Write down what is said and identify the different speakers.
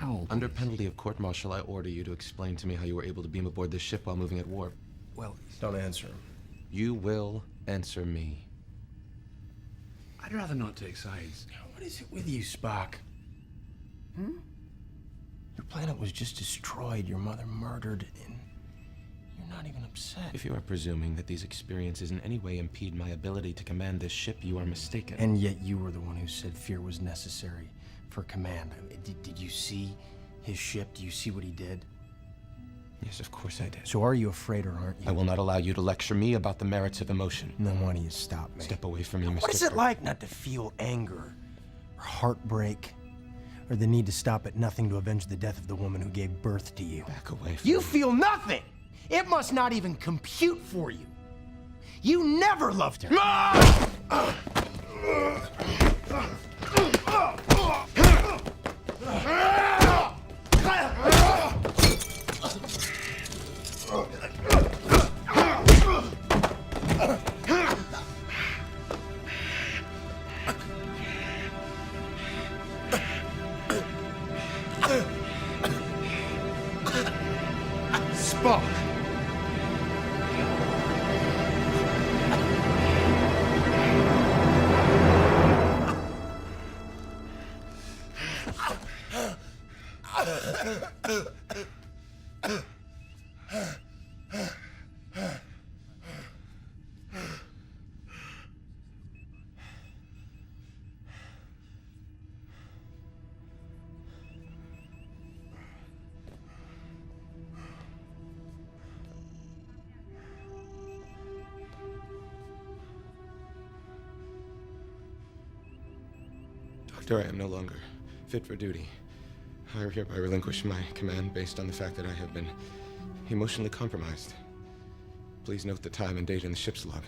Speaker 1: towel.
Speaker 2: Under penalty of court-martial, I order you to explain to me how you were able to beam aboard this ship while moving at warp.
Speaker 1: Well,
Speaker 3: Don't answer him.
Speaker 2: You will answer me.
Speaker 1: I'd rather not take sides.
Speaker 3: What is it with you, Spock? Hmm? Your planet was just destroyed, your mother murdered, and you're not even upset.
Speaker 2: If you are presuming that these experiences in any way impede my ability to command this ship, you are mistaken.
Speaker 3: And yet you were the one who said fear was necessary for command. I mean, did you see his ship? Do you see what he did?
Speaker 2: Yes, of course I did.
Speaker 3: So are you afraid or aren't you?
Speaker 2: I will not allow you to lecture me about the merits of emotion.
Speaker 3: Then why don't you stop me?
Speaker 2: Step away from me, Mr.
Speaker 3: What is it like not to feel anger, or heartbreak, or the need to stop at nothing to avenge the death of the woman who gave birth to you?
Speaker 2: Back away from
Speaker 3: You
Speaker 2: me.
Speaker 3: feel nothing! It must not even compute for you. You never loved her.
Speaker 2: Spock! Doctor, I am no longer fit for duty. I hereby relinquish my command based on the fact that I have been emotionally compromised. Please note the time and date in the ship's log.